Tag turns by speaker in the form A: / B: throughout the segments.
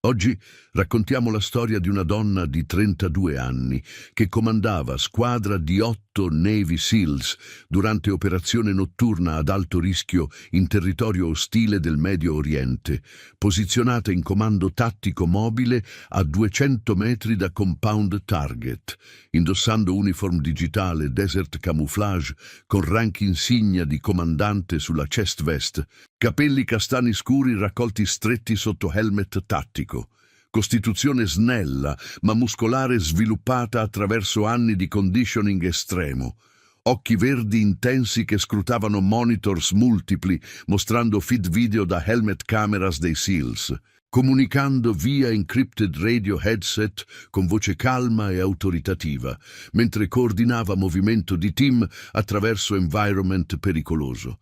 A: Oggi raccontiamo la storia di una donna di 32 anni che comandava squadra di 8 Navy SEALs durante operazione notturna ad alto rischio in territorio ostile del Medio Oriente, posizionata in comando tattico mobile a 200 metri da compound target, indossando uniform digitale desert camouflage con rank insignia di comandante sulla chest vest, capelli castani scuri raccolti stretti sotto helmet tattico, costituzione snella ma muscolare sviluppata attraverso anni di conditioning estremo, occhi verdi intensi che scrutavano monitors multipli mostrando feed video da helmet cameras dei SEALs, comunicando via encrypted radio headset con voce calma e autoritativa, mentre coordinava movimento di team attraverso environment pericoloso.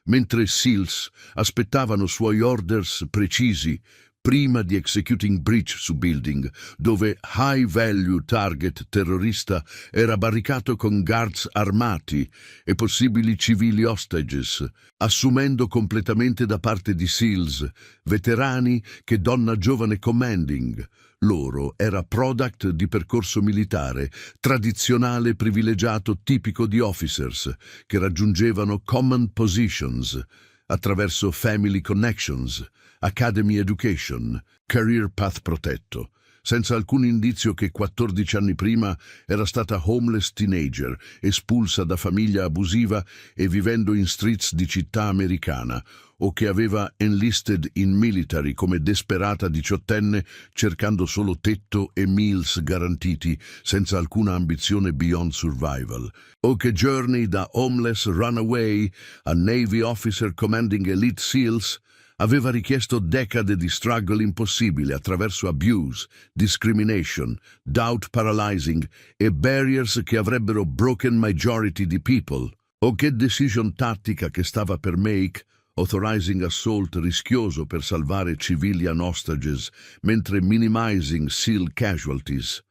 A: Mentre SEALs aspettavano suoi orders precisi prima di executing breach su building, dove high value target terrorista era barricato con guards armati e possibili civili hostages, assumendo completamente da parte di SEALs, veterani che donna giovane commanding. Loro era product di percorso militare, tradizionale privilegiato tipico di officers, che raggiungevano common positions attraverso family connections, academy education, career path protetto, senza alcun indizio che 14 anni prima era stata homeless teenager, espulsa da famiglia abusiva e vivendo in streets di città americana, o che aveva enlisted in militari come disperata diciottenne cercando solo tetto e meals garantiti senza alcuna ambizione beyond survival, o che journey da homeless runaway a Navy officer commanding elite SEALs aveva richiesto decade di struggle impossibile attraverso abuse, discrimination, doubt paralyzing e barriers che avrebbero broken majority di people, o che decision tattica che stava per make, authorizing assault rischioso per salvare civilian hostages mentre minimizing SEAL casualties.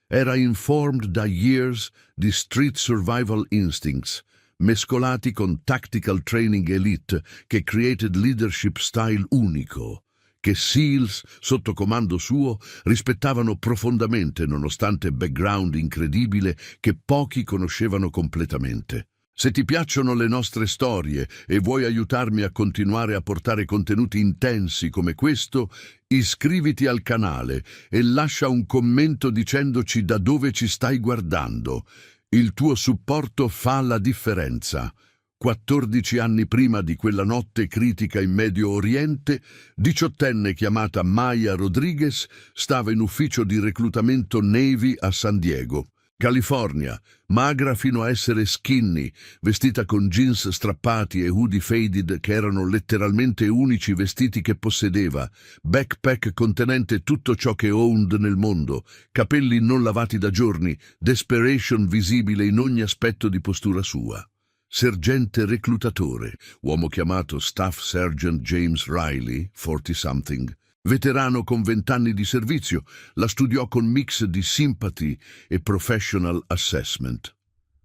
A: Era informed da years di street survival instincts, mescolati con tactical training elite che created leadership style unico, che SEALs, sotto comando suo, rispettavano profondamente nonostante background incredibile che pochi conoscevano completamente. Se ti piacciono le nostre storie e vuoi aiutarmi a continuare a portare contenuti intensi come questo, iscriviti al canale e lascia un commento dicendoci da dove ci stai guardando. Il tuo supporto fa la differenza. 14 anni prima di quella notte critica in Medio Oriente, diciottenne chiamata Maya Rodriguez stava in ufficio di reclutamento Navy a San Diego, California, magra fino a essere skinny, vestita con jeans strappati e hoodie faded che erano letteralmente unici vestiti che possedeva, backpack contenente tutto ciò che owned nel mondo, capelli non lavati da giorni, desperation visibile in ogni aspetto di postura sua. Sergente reclutatore, uomo chiamato Staff Sergeant James Riley, 40-something, veterano con 20 anni di servizio, la studiò con mix di sympathy e professional assessment.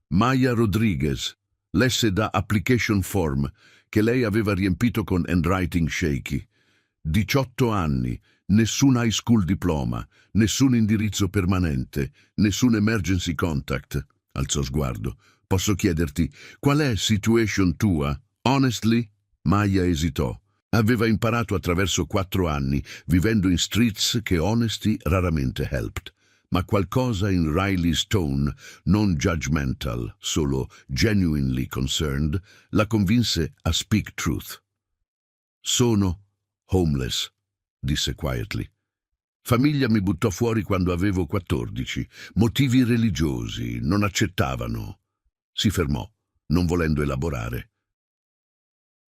A: Maya Rodriguez lesse da application form che lei aveva riempito con handwriting shaky. 18 anni, nessun high school diploma, nessun indirizzo permanente, nessun emergency contact. Alzò sguardo. Posso chiederti, qual è situation tua? Honestly? Maya esitò. Aveva imparato attraverso 4 anni, vivendo in streets che honesty raramente helped. Ma qualcosa in Riley's tone, non judgmental, solo genuinely concerned, la convinse a speak truth. Sono homeless, disse quietly. Famiglia mi buttò fuori quando avevo 14. Motivi religiosi, non accettavano. Si fermò, non volendo elaborare.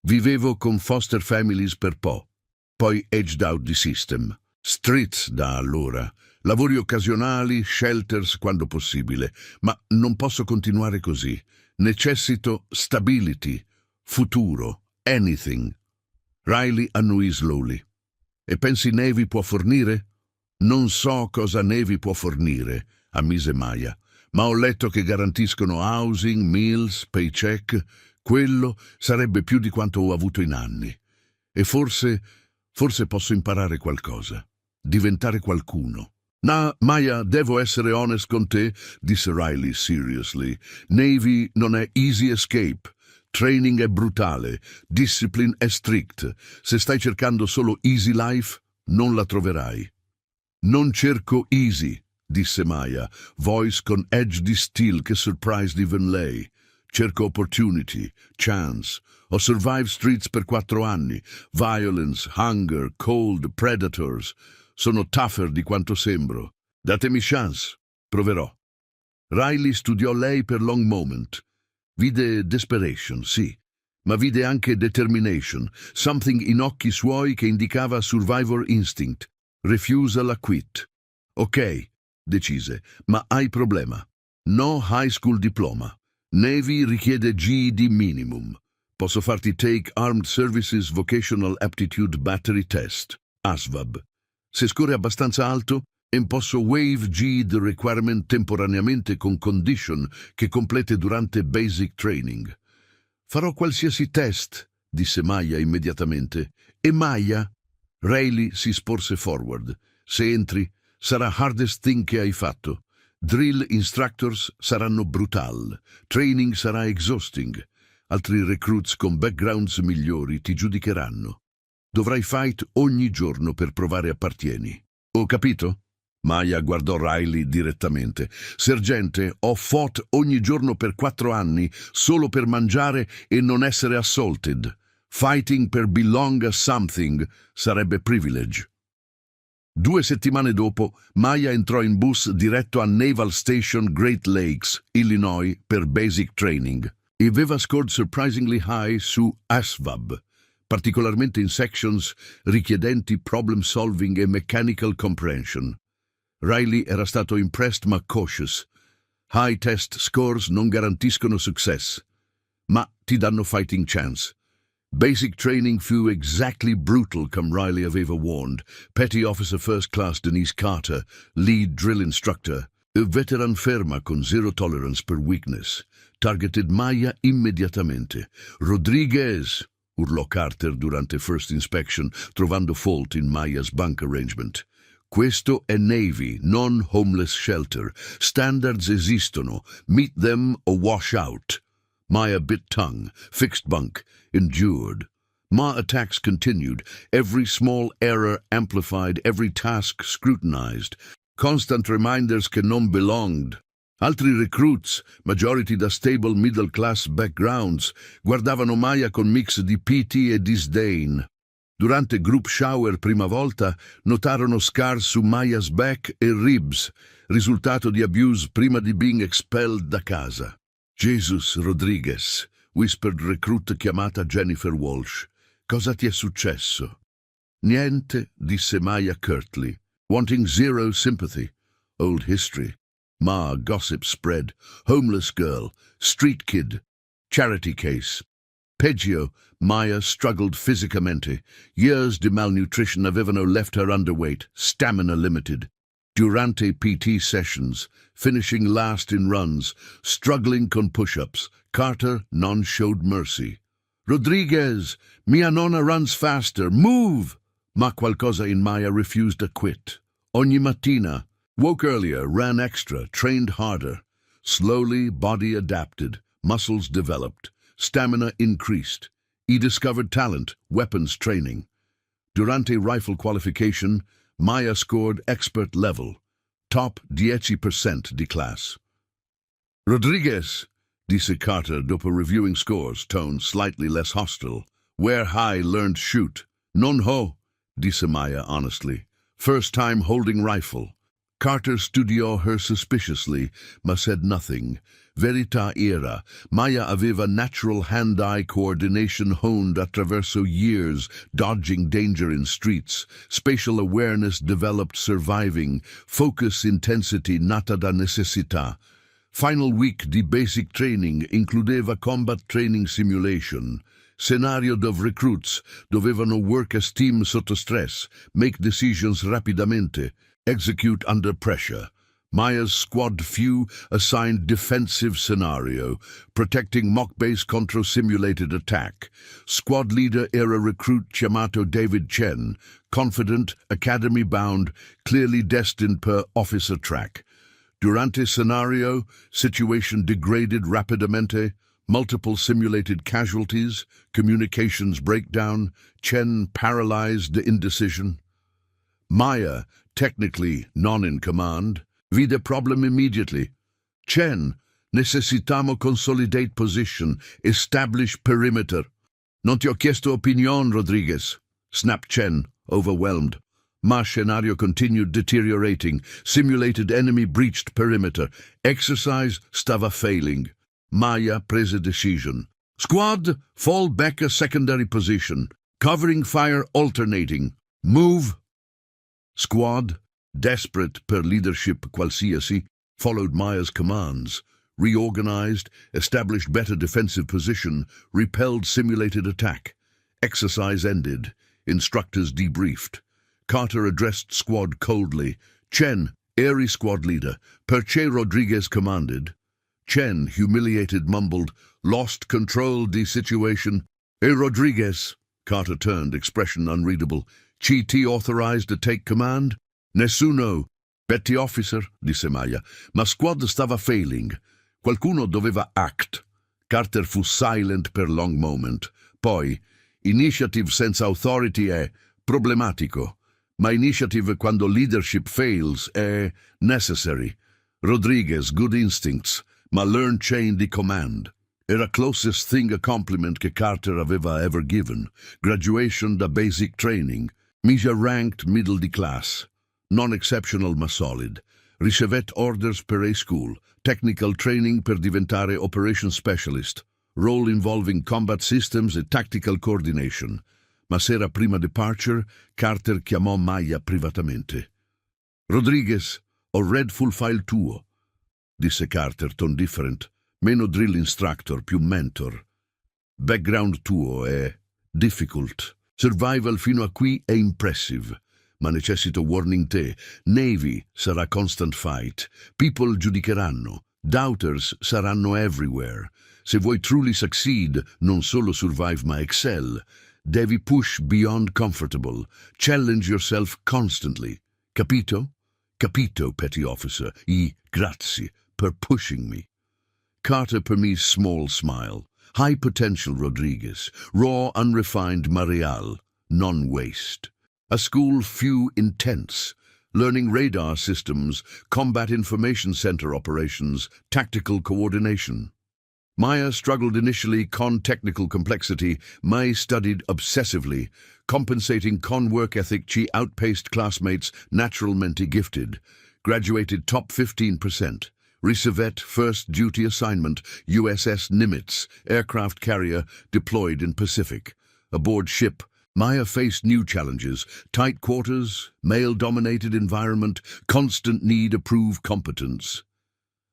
A: Vivevo con foster families per poi aged out di system. Streets da allora, lavori occasionali, shelters quando possibile, ma non posso continuare così. Necessito stability, futuro, anything. Riley annuì slowly. E pensi Navy può fornire? Non so cosa Navy può fornire, ammise Maya, ma ho letto che garantiscono housing, meals, paycheck. Quello sarebbe più di quanto ho avuto in anni. E forse posso imparare qualcosa. diventare qualcuno. Maya, devo essere honest con te, disse Riley seriously. Navy non è easy escape. Training è brutale, discipline è strict. Se stai cercando solo easy life, non la troverai. Non cerco easy, disse Maya, voice con edge di steel che surprised even lei. Cerco opportunity, chance. Ho survived streets per 4 anni. Violence, hunger, cold, predators. Sono tougher di quanto sembro. Datemi chance. Proverò. Riley studiò lei per long moment. Vide desperation, sì, ma vide anche determination, something in occhi suoi che indicava survivor instinct. Refusal a quit. Ok, decise, ma hai problema. No high school diploma. Navy richiede GED minimum. Posso farti Take Armed Services Vocational Aptitude Battery Test, ASVAB. Se score abbastanza alto, posso waive GED requirement temporaneamente con condition che complete durante basic training. Farò qualsiasi test, disse Maya immediatamente. E Maya? Riley si sporse forward. Se entri, sarà hardest thing che hai fatto. Drill instructors saranno brutal. Training sarà exhausting. Altri recruits con backgrounds migliori ti giudicheranno. Dovrai fight ogni giorno per provare appartieni. Ho capito? Maya guardò Riley direttamente. Sergente, ho fought ogni giorno per 4 anni solo per mangiare e non essere assaulted. Fighting per belong a something sarebbe privilege. 2 settimane dopo, Maya entrò in bus diretto a Naval Station Great Lakes, Illinois, per basic training. E aveva scored surprisingly high su ASVAB, particolarmente in sections richiedenti problem solving e mechanical comprehension. Riley era stato impressed ma cautious. High test scores non garantiscono success, ma ti danno fighting chance. Basic training fu exactly brutal come Riley aveva warned. Petty Officer First Class Denise Carter, lead drill instructor, a veteran ferma con zero tolerance per weakness. Targeted Maya immediatamente. Rodriguez, urlò Carter durante first inspection, trovando fault in Maya's bunk arrangement. Questo è Navy, non homeless shelter. Standards esistono. Meet them or wash out. Maya bit tongue, fixed bunk, endured. Ma attacks continued, every small error amplified, every task scrutinized. Constant reminders che non belonged. Altri recruits, majority da stable middle-class backgrounds, guardavano Maya con mix di pity e disdain. Durante group shower prima volta, notarono scars su Maya's back e ribs, risultato di abuse prima di being expelled da casa. Jesus Rodriguez, whispered recruit chiamata Jennifer Walsh. Cosa ti è successo? Niente, disse Maya curtly, wanting zero sympathy. Old history. Ma gossip spread. Homeless girl, street kid, charity case. Peggio, Maya struggled fisicamente. Years di malnutrition avevano left her underweight, stamina limited. Durante PT sessions, finishing last in runs, struggling con push-ups, Carter non showed mercy. Rodriguez, mia nonna runs faster, move! Ma qualcosa in Maya refused to quit. Ogni mattina, woke earlier, ran extra, trained harder. Slowly, body adapted, muscles developed, stamina increased. He discovered talent, weapons training. Durante rifle qualification, Maya scored expert level, top 10% di class. Rodriguez, disse Carter dopo reviewing scores, tone slightly less hostile. Where high learned shoot. Non ho, disse Maya honestly. First time holding rifle. Carter studiò her suspiciously, ma said nothing. Verità era, Maya aveva natural hand-eye coordination honed attraverso years, dodging danger in streets, spatial awareness developed surviving, focus intensity nata da necessità. Final week di basic training includeva combat training simulation. Scenario dove recruits dovevano work as team sotto stress, make decisions rapidamente, execute under pressure. Maya's squad few assigned defensive scenario, protecting mock base contro simulated attack. Squad leader era recruit chiamato David Chen, confident, academy-bound, clearly destined per officer track. Durante scenario, situation degraded rapidamente, multiple simulated casualties, communications breakdown, Chen paralyzed the indecision. Maya, technically non in command, vide problem immediately. Chen, necessitamo consolidate position, establish perimeter. Non ti ho chiesto opinion, Rodriguez, snapped Chen, overwhelmed. Ma scenario continued deteriorating. Simulated enemy breached perimeter. Exercise stava failing. Maya prese decision. Squad, fall back a secondary position. Covering fire alternating. Move. Squad, desperate per leadership qualsiasi, followed Maya's commands. Reorganized, established better defensive position, repelled simulated attack. Exercise ended. Instructors debriefed. Carter addressed squad coldly. Chen, airy squad leader, Perche Rodriguez commanded. Chen, humiliated, mumbled, lost control the situation. Rodriguez, Carter turned, expression unreadable. Chi ti authorized to take command? Nessuno. Petty officer, disse Maya, ma squad stava failing. Qualcuno doveva act. Carter fu silent per long moment. Poi, initiative senza authority è problematico. Ma initiative quando leadership fails è necessary. Rodriguez, good instincts, ma learned chain di command. Era closest thing a compliment che Carter aveva ever given. Graduation da basic training. Mise ranked middle di class. Non exceptional ma solid. Ricevette orders per A-School. Technical training per diventare operation specialist. Role involving combat systems e tactical coordination. Ma sera prima departure, Carter chiamò Maya privatamente. Rodriguez, ho read full file tuo, disse Carter, ton different, meno drill instructor, più mentor. Background tuo è difficult. Survival fino a qui è impressive, ma necessito warning te. Navy sarà constant fight. People giudicheranno. Doubters saranno everywhere. Se vuoi truly succeed, non solo survive ma excel. Devi push beyond comfortable. Challenge yourself constantly. Capito? Capito, petty officer. Grazie per pushing me. Carter permise small smile. High potential Rodriguez. Raw, unrefined Marial. Non-waste. A school few intense. Learning radar systems, combat information center operations, tactical coordination. Maya struggled initially con technical complexity. Mai studied obsessively, compensating con work ethic. She outpaced classmates, natural menti gifted. Graduated top 15%. Recevette first duty assignment, USS Nimitz, aircraft carrier deployed in Pacific. Aboard ship, Maya faced new challenges, tight quarters, male-dominated environment, constant need to prove competence.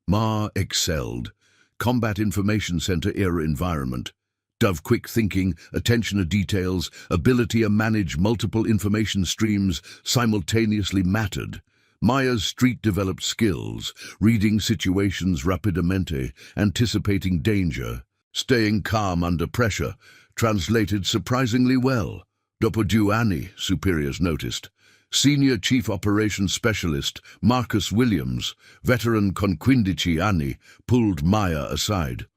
A: Ma excelled. Combat Information Center era environment. Dove quick thinking, attention to details, ability to manage multiple information streams simultaneously mattered. Maya's street-developed skills, reading situations rapidamente, anticipating danger, staying calm under pressure, translated surprisingly well. Dopo 2 anni, superiors noticed. Senior Chief Operations Specialist Marcus Williams, veteran con 15 anni, pulled Maya aside.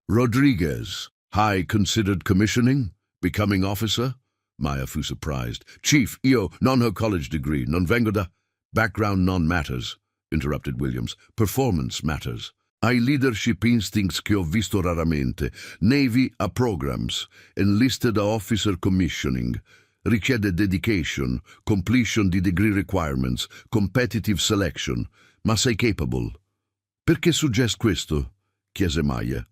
A: Rodriguez, high considered commissioning? Becoming officer? Maya fu surprised. Chief, io non ho college degree, non vengo da... Background non matters, interrupted Williams. Performance matters. Hai leadership instincts che ho visto raramente. Navy ha programs, enlisted a officer commissioning. Richiede dedication, completion di degree requirements, competitive selection, ma sei capable. Perché suggest questo? Chiese Maya.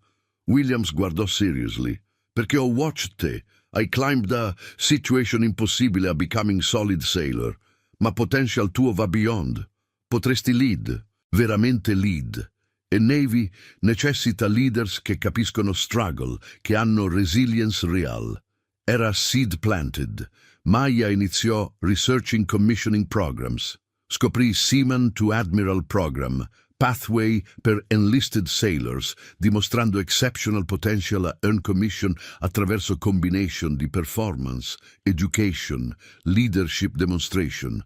A: Williams guardò seriously. Perché ho watched te. I climbed a situation impossibile a becoming solid sailor. Ma potential tuo va beyond. Potresti lead, veramente lead. E Navy necessita leaders che capiscono struggle, che hanno resilience real. Era seed planted. Maya iniziò Researching Commissioning Programs. Scoprì Seaman to Admiral Program, pathway per enlisted sailors, dimostrando exceptional potential a earn commission attraverso combination di performance, education, leadership demonstration.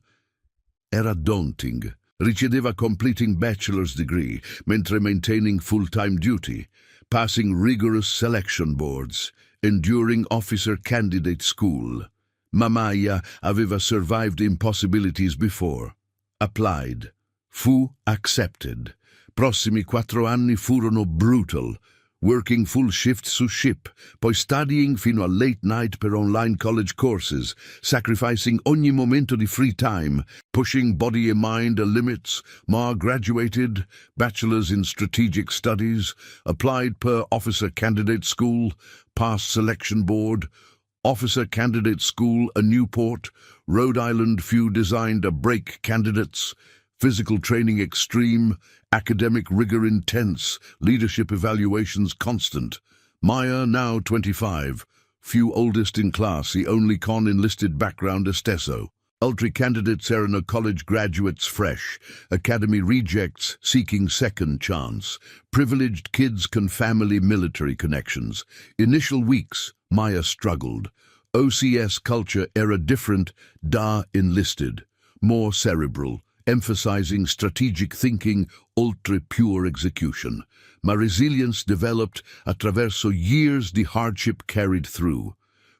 A: Era daunting. Richiedeva completing bachelor's degree, mentre maintaining full-time duty, passing rigorous selection boards, enduring officer candidate school. Ma Maya aveva survived impossibilities before. Applied. Fu accepted. Prossimi 4 anni furono brutal, working full shift su ship, poi studying fino a late night per online college courses, sacrificing ogni momento di free time, pushing body and mind to limits. Ma graduated, bachelor's in strategic studies, applied per officer candidate school, passed selection board, officer candidate school, a Newport, Rhode Island. Few designed a break candidates, physical training extreme, academic rigor intense, leadership evaluations constant. Maya, now 25, few oldest in class, the only con-enlisted background esteso. Ultra candidates erano college graduates fresh, academy rejects seeking second chance, privileged kids con family military connections. Initial weeks, Maya struggled. OCS culture era different, da enlisted, more cerebral, emphasizing strategic thinking oltre pure execution. Ma resilience developed attraverso years di hardship carried through.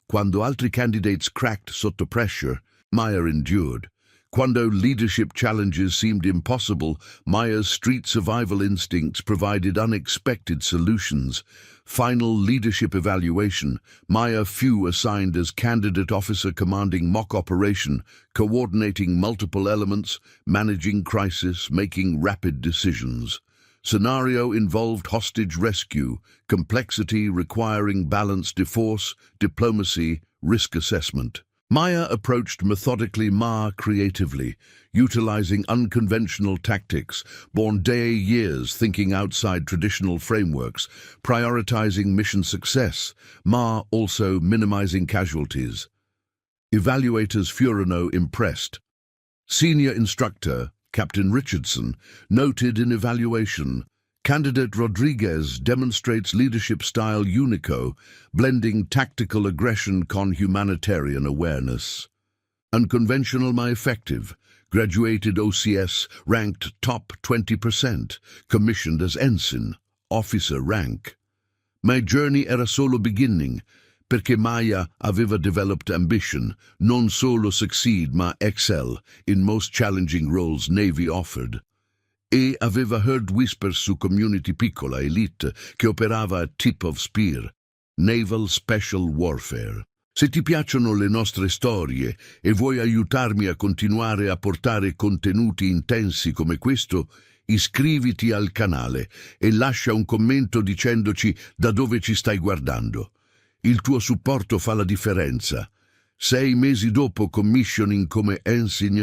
A: Quando altri candidates cracked sotto pressure, Maya endured. Quando leadership challenges seemed impossible, Maya's street survival instincts provided unexpected solutions. Final leadership evaluation, Maya few assigned as candidate officer commanding mock operation, coordinating multiple elements, managing crisis, making rapid decisions. Scenario involved hostage rescue, complexity requiring balance de force, diplomacy, risk assessment. Maya approached methodically, Ma creatively, utilizing unconventional tactics, born day years thinking outside traditional frameworks, prioritizing mission success, Ma also minimizing casualties. Evaluators furono impressed. Senior instructor, Captain Richardson, noted in evaluation, candidate Rodriguez demonstrates leadership style unico, blending tactical aggression con humanitarian awareness. Unconventional ma effective, graduated OCS, ranked top 20%, commissioned as ensign, officer rank. My journey era solo beginning, perché Maya aveva developed ambition, non solo succeed ma excel in most challenging roles Navy offered. E aveva heard whispers su community piccola elite che operava a tip of spear, naval special warfare. Se ti piacciono le nostre storie e vuoi aiutarmi a continuare a portare contenuti intensi come questo, iscriviti al canale e lascia un commento dicendoci da dove ci stai guardando. Il tuo supporto fa la differenza. 6 mesi dopo commissioning come ensign,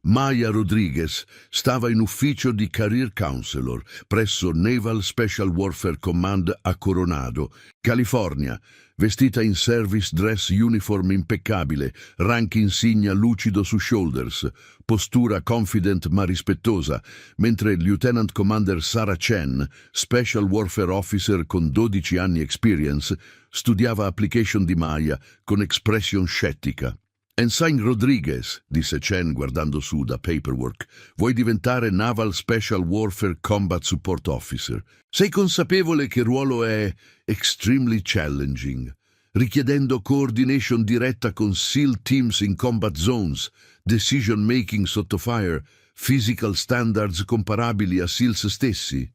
A: Maya Rodriguez stava in ufficio di Career Counselor presso Naval Special Warfare Command a Coronado, California, vestita in service dress uniform impeccabile, rank insignia lucido su shoulders, postura confident ma rispettosa, mentre Lieutenant Commander Sarah Chen, Special Warfare Officer con 12 anni experience, studiava application di Maya con expression scettica. Ensign Rodriguez, disse Chen guardando su da paperwork, vuoi diventare Naval Special Warfare Combat Support Officer? Sei consapevole che il ruolo è extremely challenging, richiedendo coordination diretta con SEAL teams in combat zones, decision making sotto fire, physical standards comparabili a SEALs stessi?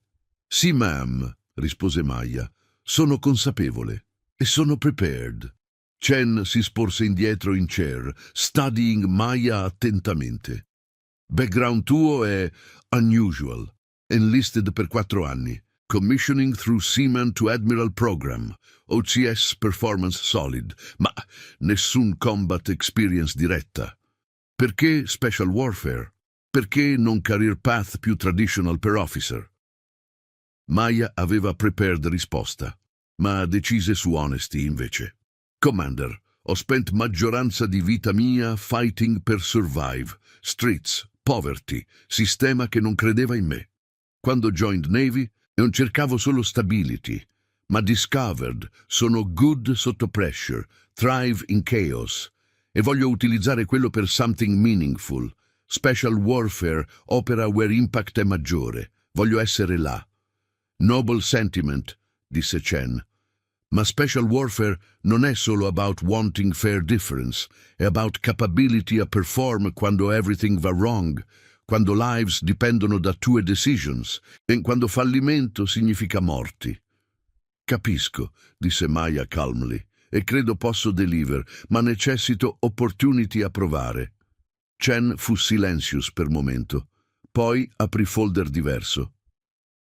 A: Sì, ma'am, rispose Maya, sono consapevole e sono prepared. Chen si sporse indietro in chair, studying Maya attentamente. Background tuo è unusual, enlisted per 4 anni, commissioning through Seaman to Admiral Program, OCS performance solid, ma nessun combat experience diretta. Perché special warfare? Perché non career path più traditional per officer? Maya aveva prepared risposta, ma decise su honesty invece. Commander, ho spent maggioranza di vita mia fighting per survive, streets, poverty, sistema che non credeva in me. Quando joined Navy non cercavo solo stability, ma discovered, sono good sotto pressure, thrive in chaos e voglio utilizzare quello per something meaningful. Special warfare opera where impact è maggiore. Voglio essere là. Noble sentiment, disse Chen. Ma special warfare non è solo about wanting fair difference, è about capability a perform quando everything va wrong, quando lives dipendono da tue decisions e quando fallimento significa morti. Capisco, disse Maya calmly, e credo posso deliver, ma necessito opportunity a provare. Chen fu silenzious per momento, poi aprì folder diverso.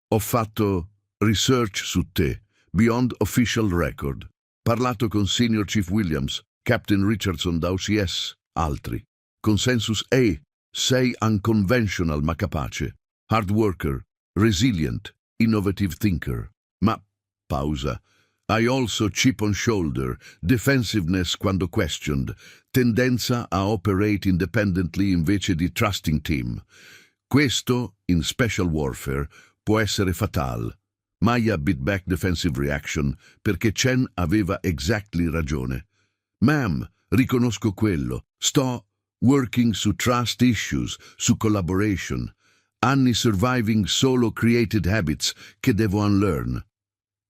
A: Ho fatto research su te, beyond official record. Parlato con Senior Chief Williams, Captain Richardson da OCS, altri. Consensus è, sei unconventional ma capace, hard worker, resilient, innovative thinker. Ma, pausa, I also chip on shoulder, defensiveness quando questioned, tendenza a operate independently invece di trusting team. Questo, in special warfare, può essere fatale. Maya bit back defensive reaction perché Chen aveva exactly ragione. Ma'am, riconosco quello. Sto working su trust issues, su collaboration. Anni surviving solo created habits che devo unlearn.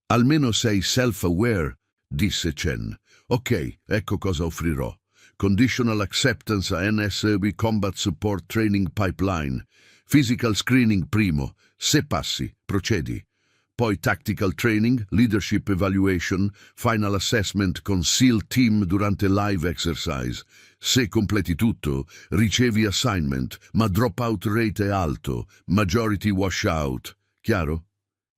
A: Almeno sei self-aware, disse Chen. Ok, ecco cosa offrirò. Conditional acceptance a NSB Combat Support Training Pipeline. Physical screening primo. Se passi, procedi. Poi tactical training, leadership evaluation, final assessment con SEAL team durante live exercise. Se completi tutto, ricevi assignment, ma dropout rate è alto, majority washout. Chiaro?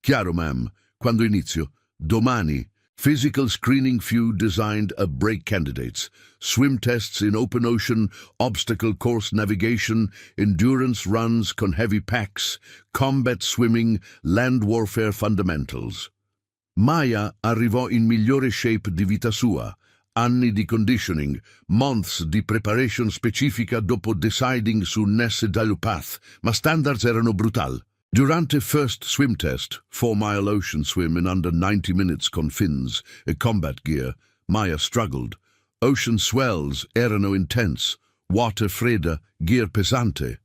A: Chiaro, ma'am. Quando inizio? Domani. Physical screening few designed a break candidates. Swim tests in open ocean, obstacle course navigation, endurance runs con heavy packs, combat swimming, land warfare fundamentals. Maya arrivò in migliore shape di vita sua. Anni di conditioning, months di preparation specifica dopo deciding su Ness Path, ma standards erano brutal. Durante first swim test, 4-mile ocean swim in under 90 minutes con fins e combat gear, Maya struggled. Ocean swells erano intense, water fredda, gear pesante.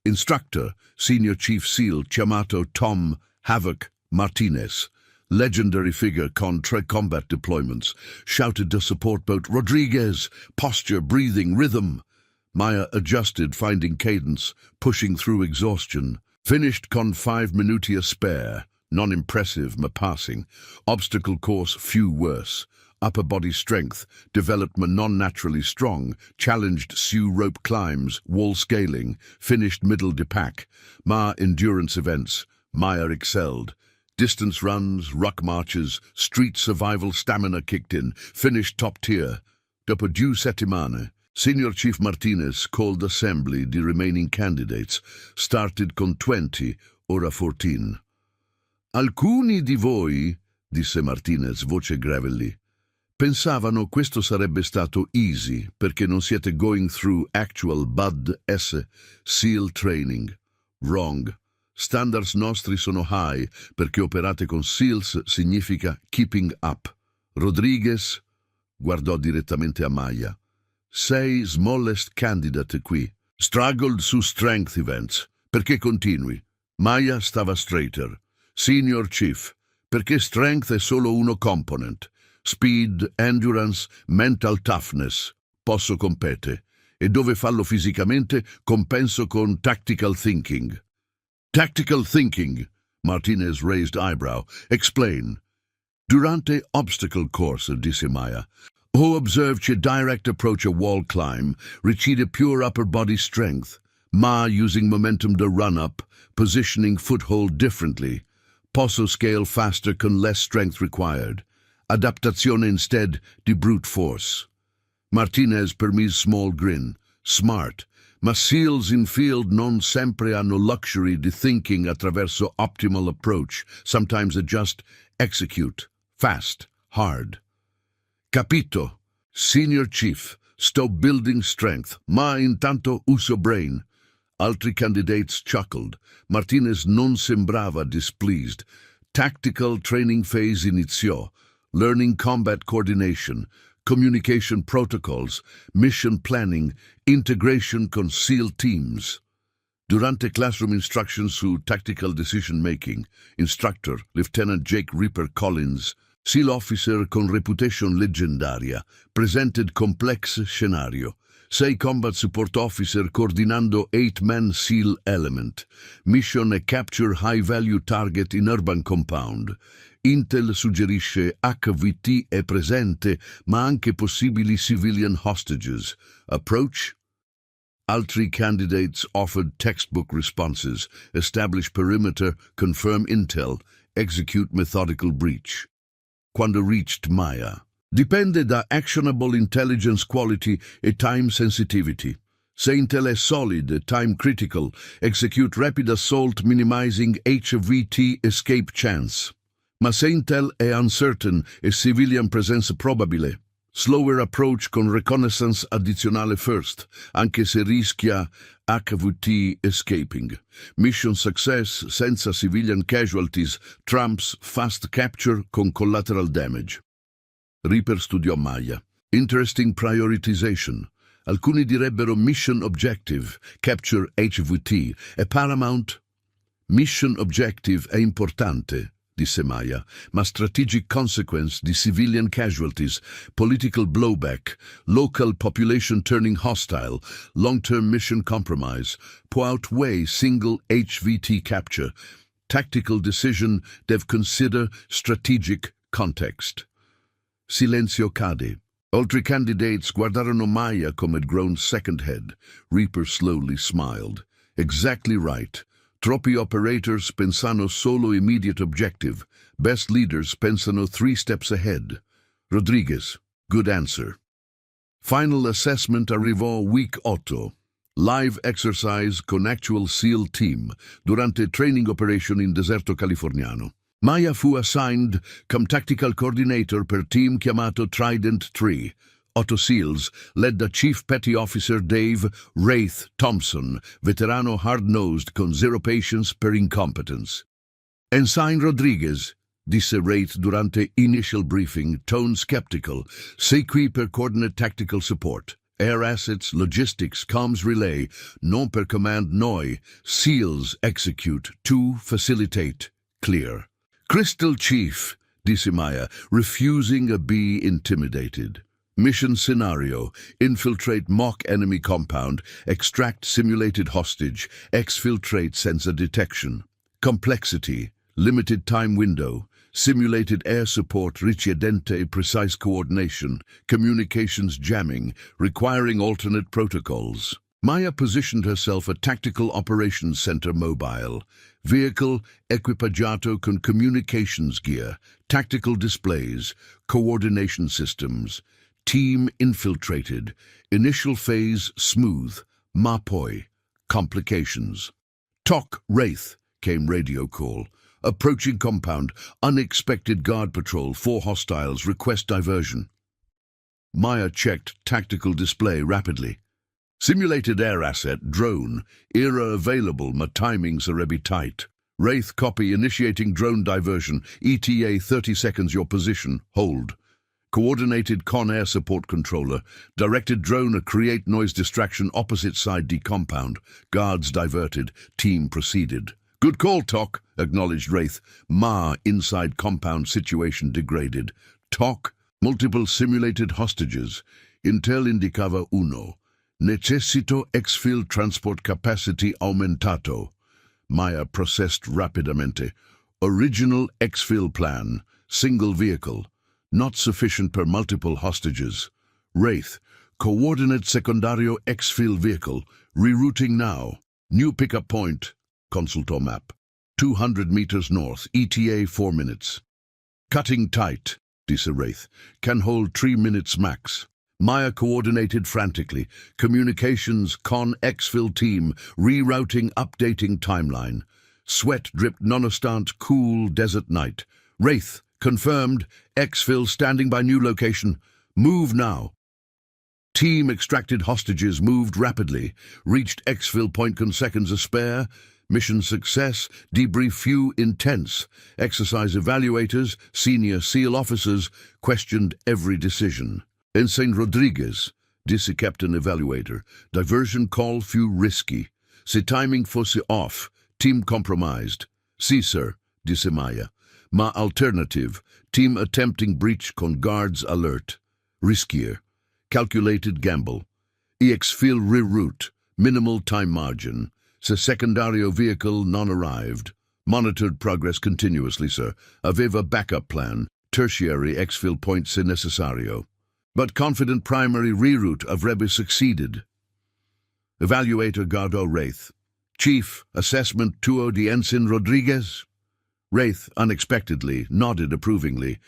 A: Instructor, Senior Chief SEAL chiamato Tom Havoc Martinez, legendary figure con 3 combat deployments, shouted to support boat Rodriguez, posture, breathing, rhythm. Maya adjusted, finding cadence, pushing through exhaustion. Finished con 5 minuti a spare, non-impressive ma passing. Obstacle course few worse. Upper body strength, developed ma non-naturally strong. Challenged Sioux rope climbs, wall scaling. Finished middle de pack. Ma endurance events. Maya excelled. Distance runs, ruck marches, street survival stamina kicked in. Finished top tier. Dopo 2 settimane. Senior Chief Martinez called assembly di remaining candidates, started con 20, ora 14. Alcuni di voi, disse Martinez, voce gravelly, pensavano questo sarebbe stato easy perché non siete going through actual BUD-S SEAL training. Wrong. Standards nostri sono high perché operate con SEALs significa keeping up. Rodriguez guardò direttamente a Maya. Sei smallest candidate qui. Struggled su strength events. Perché continui? Maya stava straighter. Senior Chief. Perché strength è solo uno component. Speed, endurance, mental toughness. Posso compete. E dove fallo fisicamente, compenso con tactical thinking. Tactical thinking. Martinez raised eyebrow. Explain. Durante obstacle course, disse Maya, ho observed your direct approach a wall climb, richiede pure upper body strength, ma using momentum to run up, positioning foothold differently. Posso scale faster con less strength required. Adaptazione instead di brute force. Martinez permise small grin. Smart. Ma SEALs in field non sempre hanno luxury di thinking attraverso optimal approach. Sometimes adjust, execute. Fast. Hard. Capito. Senior Chief. Sto building strength, ma intanto uso brain. Altri candidates chuckled. Martinez non sembrava displeased. Tactical training phase iniziò. Learning combat coordination, communication protocols, mission planning, integration con SEAL teams. Durante classroom instruction su tactical decision making, instructor, Lieutenant Jake Ripper Collins, SEAL officer con reputation leggendaria, presented complex scenario. 6 combat support officer coordinando 8-man SEAL element. Mission e capture high-value target in urban compound. Intel suggerisce HVT è presente, ma anche possibili civilian hostages. Approach? Altri candidates offered textbook responses, establish perimeter, confirm intel, execute methodical breach. Quando reached Maya. Dipende da actionable intelligence quality e time sensitivity. Se intel è solid e time critical, execute rapid assault minimizing HVT escape chance. Ma se intel è uncertain e civilian presence probabile, slower approach con reconnaissance addizionale first, anche se rischia HVT escaping. Mission success senza civilian casualties, trumps fast capture con collateral damage. Reaper studiò Maya. Interesting prioritization. Alcuni direbbero mission objective, capture HVT, è paramount. Mission objective è importante, disse Maya, ma strategic consequence di civilian casualties, political blowback, local population turning hostile, long-term mission compromise, può outweigh single HVT capture. Tactical decision dev consider strategic context. Silenzio cade. Altri candidates guardarono Maya come had grown second head. Reaper slowly smiled. Exactly right. Troppi operators pensano solo immediate objective. Best leaders pensano 3 steps ahead. Rodriguez, good answer. Final assessment arrivò week 8. Live exercise con actual SEAL team durante training operation in deserto californiano. Maya fu assigned come tactical coordinator per team chiamato Trident 3. 8 SEALs, led da Chief Petty Officer Dave Wraith Thompson, veterano hard-nosed con zero patience per incompetence. Ensign Rodriguez, disse Wraith durante initial briefing, tone skeptical, sei qui per coordinate tactical support. Air assets, logistics, comms relay, non per command noi. SEALs execute, to facilitate. Clear. Crystal Chief, disse Maya, refusing to be intimidated. Mission scenario, infiltrate mock enemy compound, extract simulated hostage, exfiltrate sensor detection. Complexity, limited time window, simulated air support richiedente precise coordination, communications jamming, requiring alternate protocols. Maya positioned herself at Tactical Operations Center Mobile. Vehicle equipaggiato con communications gear, tactical displays, coordination systems. Team infiltrated. Initial phase smooth. Ma poi. Complications. TOC Wraith, came radio call. Approaching compound. Unexpected guard patrol. 4 hostiles. Request diversion. Maya checked tactical display rapidly. Simulated air asset, drone. Era available, ma timings are tight. Wraith copy initiating drone diversion. ETA 30 seconds your position. Hold. Coordinated con air support controller. Directed drone a create noise distraction opposite side D compound. Guards diverted. Team proceeded. Good call, TOC, acknowledged Wraith. Ma inside compound situation degraded. TOC, multiple simulated hostages. Intel indicava uno. Necessito exfil transport capacity aumentato. Maya processed rapidamente. Original exfil plan. Single vehicle. Not sufficient per multiple hostages. Wraith. Coordinate secondario exfil vehicle. Rerouting now. New pickup point. Consultor map. 200 meters north. ETA 4 minutes. Cutting tight, disse Wraith. Can hold 3 minutes max. Maya coordinated frantically. Communications, con exfil team, rerouting, updating timeline. Sweat dripped non-ostant, cool desert night. Wraith, confirmed, exfil standing by new location. Move now. Team extracted hostages moved rapidly, reached exfil point con seconds a spare, mission success, debrief few intense, exercise evaluators, senior SEAL officers, questioned every decision. Ensign Rodriguez, disse captain evaluator, diversion call few risky. Se timing fosse off, team compromised. Si, sir, disse Maya. Ma alternative, team attempting breach con guards alert. Riskier. Calculated gamble. Exfil reroute. Minimal time margin. Se secondario vehicle non-arrived. Monitored progress continuously, sir. Aveva backup plan. Tertiary exfil point se necessario. But confident primary reroute avrebbe succeeded. Evaluator Gardo Wraith. Chief, assessment tuo di Ensign Rodriguez? Wraith unexpectedly nodded approvingly.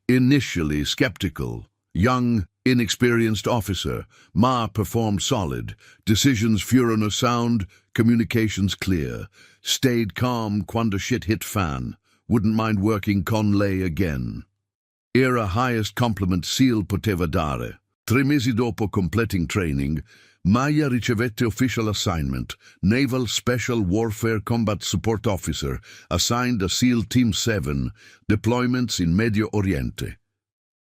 A: Initially skeptical. Young, inexperienced officer. Ma performed solid. Decisions furono sound, communications clear. Stayed calm quando shit hit fan. Wouldn't mind working con lei again. Era highest compliment SEAL poteva dare. 3 mesi dopo completing training, Maya ricevette official assignment, Naval Special Warfare Combat Support Officer, assigned a SEAL Team 7, deployments in Medio Oriente.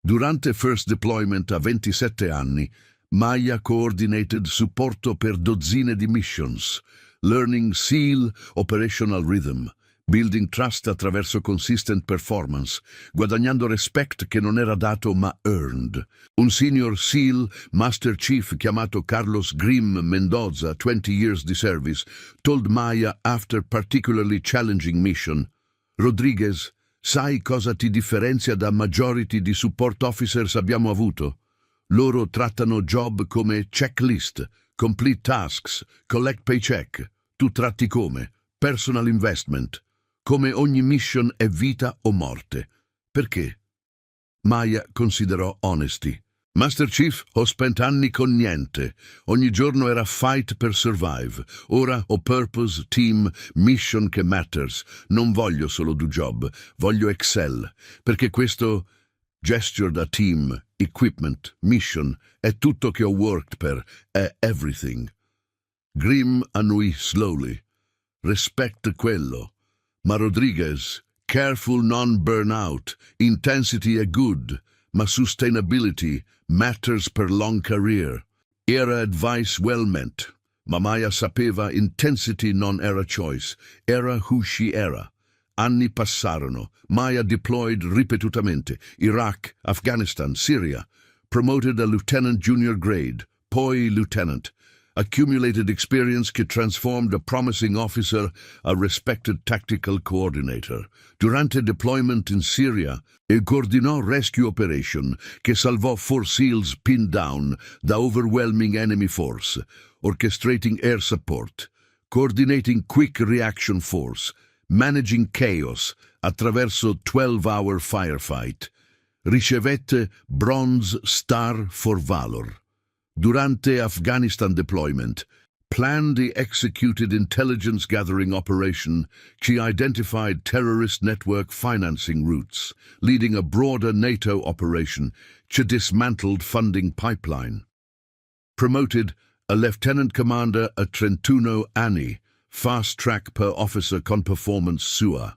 A: Durante first deployment a 27 anni, Maya coordinated supporto per dozzine di missions, learning SEAL operational rhythm, building trust attraverso consistent performance, guadagnando respect che non era dato ma earned. Un senior SEAL, Master Chief chiamato Carlos Grimm Mendoza, 20 years di service, told Maya after particularly challenging mission, Rodriguez, sai cosa ti differenzia da majority di support officers abbiamo avuto? Loro trattano job come checklist, complete tasks, collect paycheck. Tu tratti come personal investment. Come ogni mission è vita o morte. Perché? Maya considerò honesty. Master Chief, ho spent anni con niente. Ogni giorno era fight per survive. Ora ho purpose, team, mission che matters. Non voglio solo do job, voglio excel. Perché questo gesture da team, equipment, mission, è tutto che ho worked per, è everything. Grimm annui slowly. Respect quello. Ma Rodriguez, careful non-burnout, intensity è good, ma sustainability matters per long career. Era advice well meant, ma Maya sapeva intensity non era choice, era who she era. Anni passarono, Maya deployed ripetutamente, Iraq, Afghanistan, Syria, promoted a lieutenant junior grade, poi lieutenant, accumulated experience che transformed a promising officer, a respected tactical coordinator. Durante deployment in Syria, coordinò rescue operation che salvò 4 SEALs pinned down da overwhelming enemy force, orchestrating air support, coordinating quick reaction force, managing chaos attraverso 12-hour firefight. Ricevette Bronze Star for Valor. Durante Afghanistan deployment, planned the executed intelligence gathering operation, she identified terrorist network financing routes, leading a broader NATO operation, she dismantled funding pipeline. Promoted a lieutenant commander a 31 anni, fast track per officer con performance sua.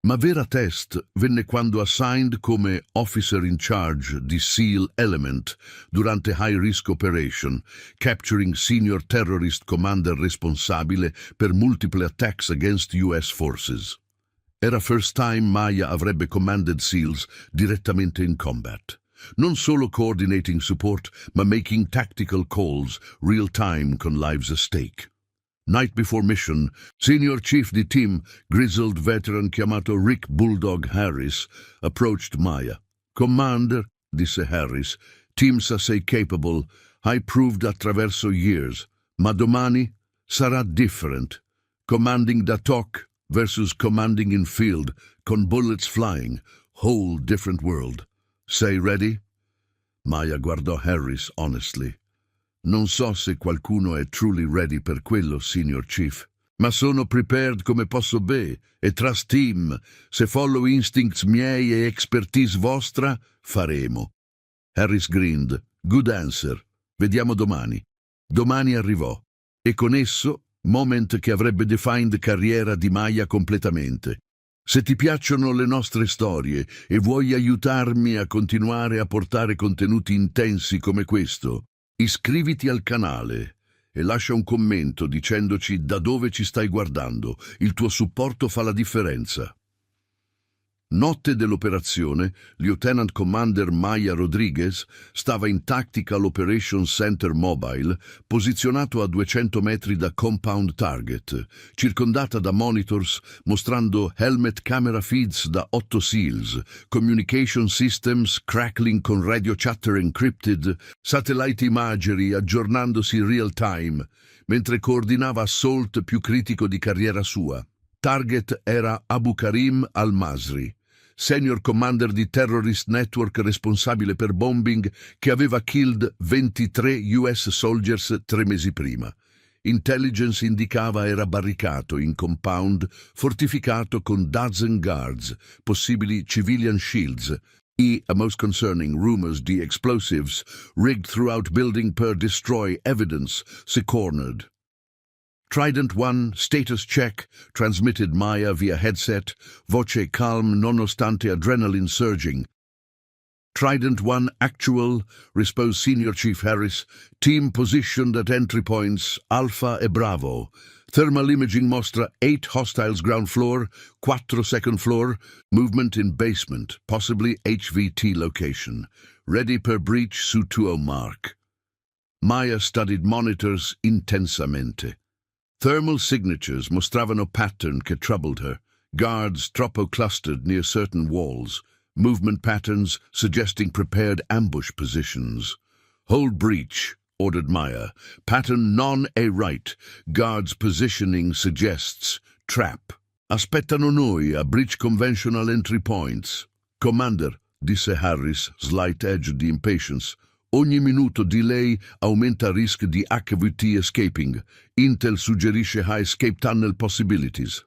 A: Ma vera test venne quando assigned come officer in charge di SEAL Element durante High Risk Operation, capturing senior terrorist commander responsabile per multiple attacks against US forces. Era first time Maya avrebbe commanded SEALs direttamente in combat. Non solo coordinating support, ma making tactical calls real time con lives at stake. Night before mission, senior chief di team, grizzled veteran chiamato Rick Bulldog Harris, approached Maya. Commander, disse Harris, team sa sei capable, hai proved attraverso years, ma domani sarà different. Commanding da TOC versus commanding in field, con bullets flying, whole different world. Sei ready? Maya guardò Harris honestly. Non so se qualcuno è truly ready per quello, Senior Chief, ma sono prepared come posso be, e trust team, se follow instincts miei e expertise vostra, faremo. Harris grinned. Good answer. Vediamo domani. Domani arrivò, e con esso, moment che avrebbe defined carriera di Maya completamente. Se ti piacciono le nostre storie e vuoi aiutarmi a continuare a portare contenuti intensi come questo, iscriviti al canale e lascia un commento dicendoci da dove ci stai guardando. Il tuo supporto fa la differenza. Notte dell'operazione, Lieutenant Commander Maya Rodriguez stava in Tactical Operations Center Mobile, posizionato a 200 metri da Compound Target, circondata da monitors mostrando helmet camera feeds da 8 SEALs, communication systems crackling con radio chatter encrypted, satellite imagery aggiornandosi real time, mentre coordinava assault più critico di carriera sua. Target era Abu Karim al-Masri, senior commander di terrorist network responsabile per bombing che aveva killed 23 US soldiers 3 mesi prima. Intelligence indicava era barricato in compound fortificato con dozen guards, possibili civilian shields, e, a most concerning rumors di explosives, rigged throughout building per destroy evidence, se cornered. Trident 1, status check, transmitted Maya via headset, voce calm nonostante adrenaline surging. Trident 1, actual, rispose Senior Chief Harris, team positioned at entry points Alpha e Bravo. Thermal imaging mostra 8 hostiles ground floor, 4 second floor, movement in basement, possibly HVT location. Ready per breach su tuo mark. Maya studied monitors intensamente. Thermal signatures mostravano pattern che troubled her, guards troppo clustered near certain walls, movement patterns suggesting prepared ambush positions. Hold breach, ordered Maya. Pattern non-A-right, guards positioning suggests trap. Aspettano noi a breach conventional entry points. Commander, disse Harris, slight edge di impatience. Ogni minuto delay aumenta risk di HVT escaping. Intel suggerisce high escape tunnel possibilities.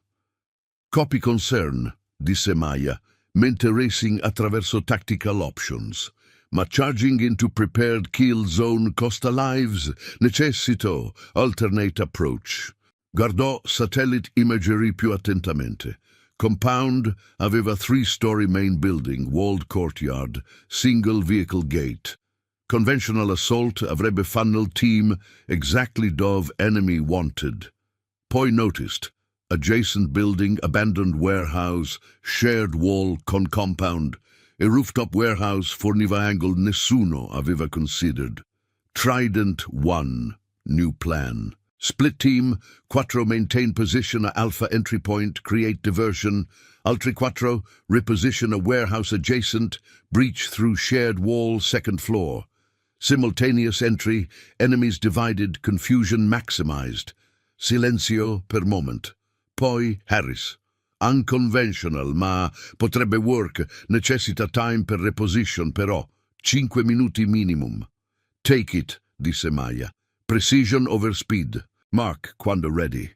A: Copy concern, disse Maya, mentre racing attraverso tactical options. Ma charging into prepared kill zone costa lives. Necessito alternate approach. Guardò satellite imagery più attentamente. Compound aveva 3-story main building, walled courtyard, single vehicle gate. Conventional assault avrebbe funnel team exactly dove enemy wanted. Poi noticed, adjacent building, abandoned warehouse, shared wall con compound, e rooftop warehouse forniva angle nessuno aveva considered. Trident 1, new plan. Split team, 4 maintain position a alpha entry point, create diversion. Altri 4, reposition a warehouse adjacent, breach through shared wall, second floor. Simultaneous entry, enemies divided, confusion maximized. Silenzio per moment. Poi Harris. Unconventional, ma potrebbe work. Necessita time per reposition, però. 5 minuti minimum. Take it, disse Maya. Precision over speed. Mark quando ready.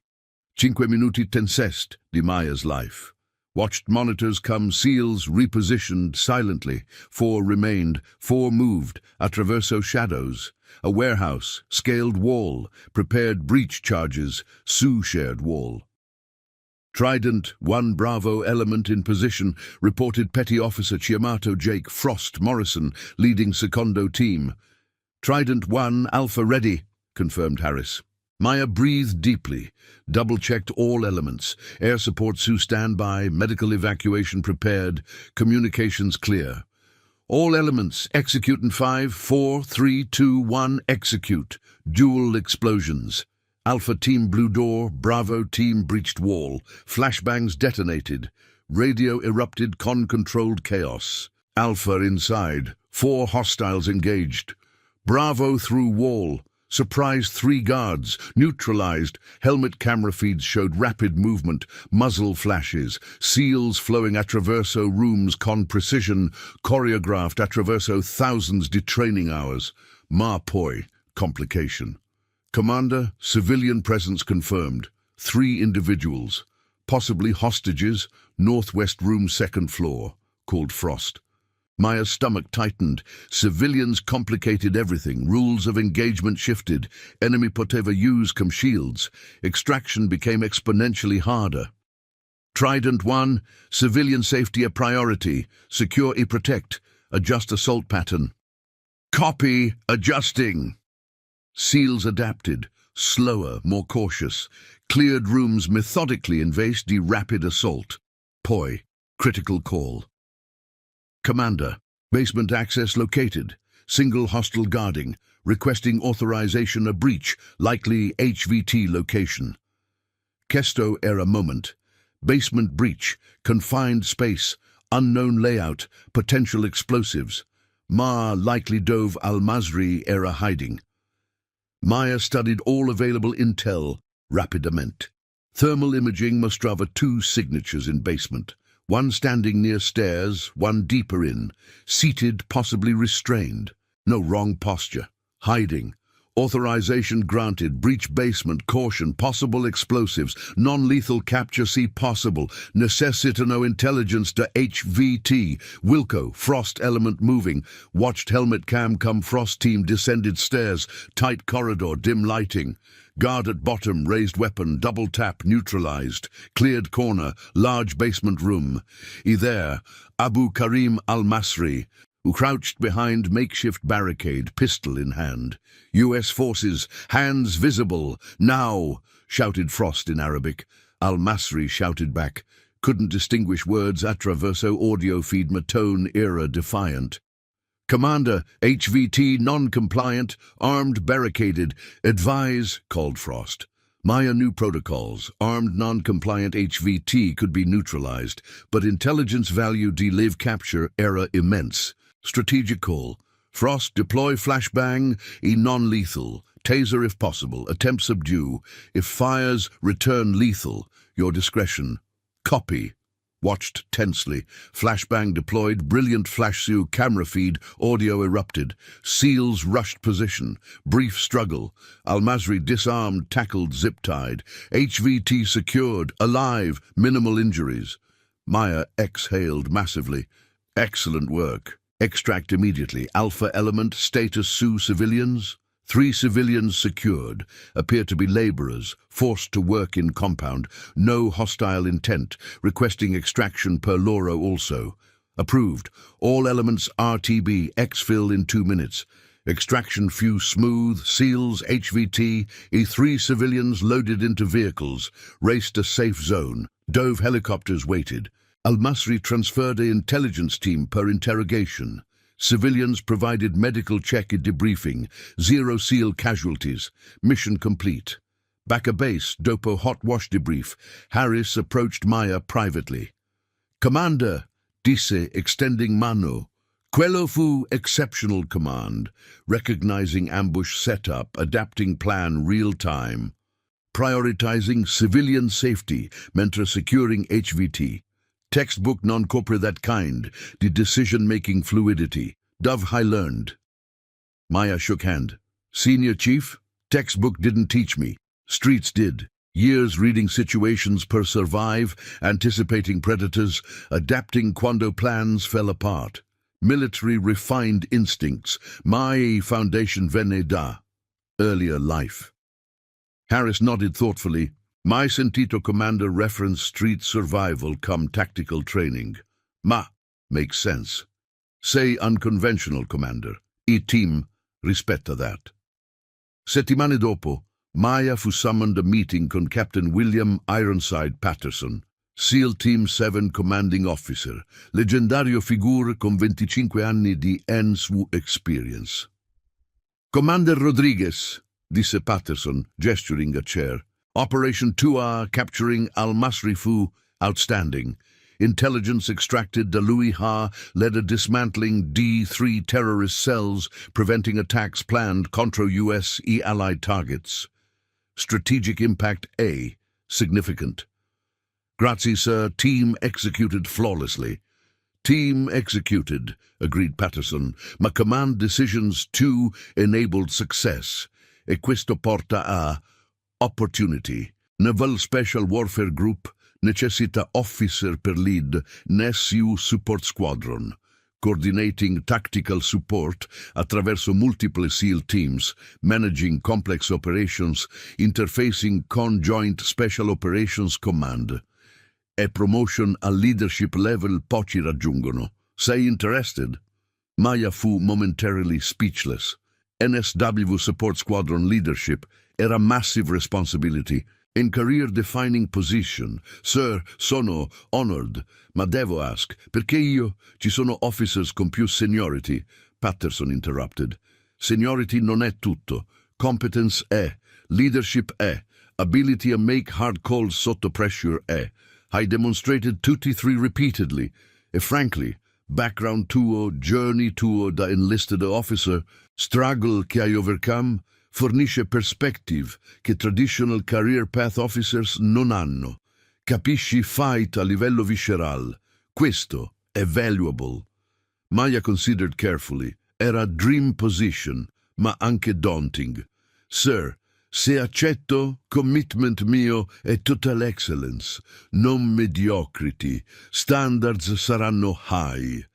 A: 5 minuti tensest di Maya's life. Watched monitors come, SEALs repositioned silently. 4 remained, 4 moved, attraverso shadows. A warehouse, scaled wall, prepared breach charges, su shared wall. Trident 1 Bravo element in position, reported Petty Officer Chiamato Jake Frost Morrison, leading Secondo team. Trident 1 Alpha ready, confirmed Harris. Maya breathed deeply, double-checked all elements, air support Sioux standby, medical evacuation prepared, communications clear. All elements, execute in 5, 4, 3, 2, 1, execute. Dual explosions. Alpha team blue door, Bravo team breached wall. Flashbangs detonated. Radio erupted, con-controlled chaos. Alpha inside, 4 hostiles engaged. Bravo through wall. Surprised 3 guards, neutralized. Helmet camera feeds showed rapid movement, muzzle flashes, SEALs flowing attraverso rooms con precision, choreographed attraverso thousands de training hours. Ma poi, complication. Commander, civilian presence confirmed. 3 individuals, possibly hostages, northwest room second floor, called Frost. Maya's stomach tightened. Civilians complicated everything. Rules of engagement shifted. Enemy poteva use come shields. Extraction became exponentially harder. Trident 1, civilian safety a priority. Secure and protect. Adjust assault pattern. Copy, adjusting. Seals adapted. Slower, more cautious. Cleared rooms methodically invased the rapid assault. Poi, critical call. Commander, basement access located. Single hostile guarding. Requesting authorization a breach, likely HVT location. Kesto era moment. Basement breach, confined space, unknown layout, potential explosives. Ma likely dove al-Masri era hiding. Maya studied all available intel, rapidamente. Thermal imaging mostrava 2 signatures in basement. One standing near stairs, one deeper in. Seated, possibly restrained. No wrong posture. Hiding. Authorization granted. Breach basement. Caution. Possible explosives. Non-lethal capture. See possible. Necessitano intelligence to HVT. Wilco. Frost element moving. Watched helmet cam come frost team descended stairs. Tight corridor. Dim lighting. Guard at bottom. Raised weapon. Double tap. Neutralized. Cleared corner. Large basement room. There. Abu Karim al-Masri, who crouched behind makeshift barricade, pistol in hand. U.S. forces, hands visible, now, shouted Frost in Arabic. Al-Masri shouted back. Couldn't distinguish words attraverso audio feed tone era defiant. Commander, HVT non-compliant, armed barricaded, advise, called Frost. Maya knew protocols. Armed non-compliant HVT could be neutralized, but intelligence value delive capture era immense. Strategic call. Frost, deploy flashbang, non-lethal. Taser if possible. Attempt subdue. If fires, return lethal. Your discretion. Copy. Watched tensely. Flashbang deployed. Brilliant flash zoo camera feed. Audio erupted. Seals rushed position. Brief struggle. Al-Masri disarmed, tackled, zip-tied. HVT secured. Alive. Minimal injuries. Maya exhaled massively. Excellent work. Extract immediately. Alpha element, status Sioux civilians. 3 civilians secured. Appear to be laborers, forced to work in compound. No hostile intent. Requesting extraction per Loro also. Approved. All elements RTB. Exfil in 2 minutes. Extraction few smooth. Seals, HVT. 3 civilians loaded into vehicles. Raced a safe zone. Dove helicopters waited. Al-Masri transferred an intelligence team per interrogation. Civilians provided medical check and debriefing. 0 SEAL casualties. Mission complete. Back a base, Dopo hot wash debrief. Harris approached Maya privately. Commander, disse extending mano. Quello fu exceptional command. Recognizing ambush setup, adapting plan real time. Prioritizing civilian safety, mentor securing HVT. Textbook non-corporate that kind, the decision-making fluidity. Dove high learned. Maya shook hand. Senior Chief, textbook didn't teach me. Streets did. Years reading situations per survive, anticipating predators, adapting quando plans fell apart. Military refined instincts. My foundation venne da. Earlier life. Harris nodded thoughtfully. My sentito commander reference street survival come tactical training. Ma, makes sense. Say unconventional commander. Team, rispetta that. Settimane dopo, Maya fu summoned a meeting con Captain William Ironside Patterson, SEAL Team 7 commanding officer, leggendario figure con 25 anni di NSW experience. Commander Rodriguez, disse Patterson, gesturing a chair. Operation 2R capturing Al-Masri fu outstanding. Intelligence extracted da Louis Ha led a dismantling D3 terrorist cells, preventing attacks planned contra US allied targets. Strategic impact A, significant. Grazie, sir. Team executed flawlessly. Team executed, agreed Patterson. Ma command decisions too enabled success. E questo porta a opportunity. Naval Special Warfare Group necessita officer per lead NSU Support Squadron. coordinating tactical support attraverso multiple SEAL teams, managing complex operations, interfacing con Joint Special Operations Command. E promotion al leadership level pochi raggiungono. Sei interested? Maya fu momentarily speechless. NSW Support Squadron leadership era massive responsibility in career-defining position. Sir, sono honored, ma devo ask, perché io? Ci sono officers con più seniority. Patterson interrupted. Seniority non è tutto. Competence è. Leadership è. Ability to make hard calls sotto pressure è. I demonstrated tutti three repeatedly. E frankly, background tuo, journey tuo da enlisted officer, struggle che hai overcome, fornisce perspective che traditional career path officers non hanno. Capisci fight a livello visceral. Questo è valuable. Maya considered carefully. Era dream position, ma anche daunting. Sir, se accetto, commitment mio è total excellence, non mediocrity. Standards saranno high.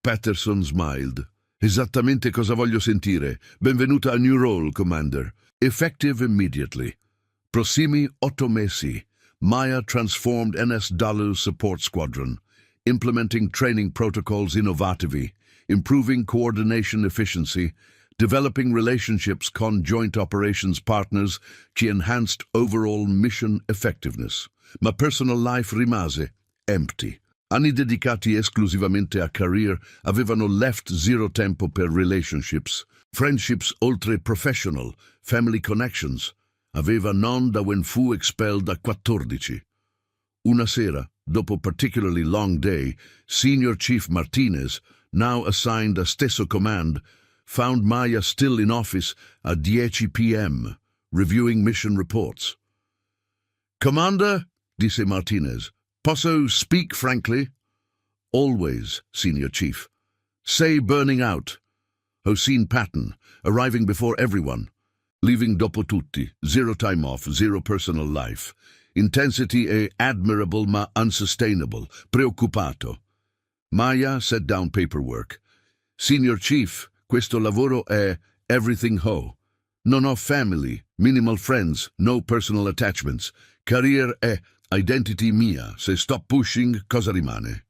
A: Patterson smiled. Esattamente cosa voglio sentire. Benvenuta al new role, Commander. Effective immediately. Prossimi 8 mesi. Maya transformed NSW Support Squadron, implementing training protocols innovativi, improving coordination efficiency, developing relationships con joint operations partners che enhanced overall mission effectiveness. Ma personal life rimase empty. Anni dedicati esclusivamente a career avevano left zero tempo per relationships, friendships oltre professional, family connections. Aveva non da when fu expelled a 14. Una sera, dopo particularly long day, Senior Chief Martinez, now assigned a stesso command, found Maya still in office at 10 p.m., reviewing mission reports. Commander, disse Martinez, posso speak frankly? Always, Senior Chief. Say burning out. Ho seen pattern, arriving before everyone. Leaving dopo tutti, zero time off, zero personal life. Intensity è admirable ma unsustainable, preoccupato. Maya set down paperwork. Senior Chief, questo lavoro è everything ho. Non ho family, minimal friends, no personal attachments. Career è identity mia. Se stop pushing, cosa rimane?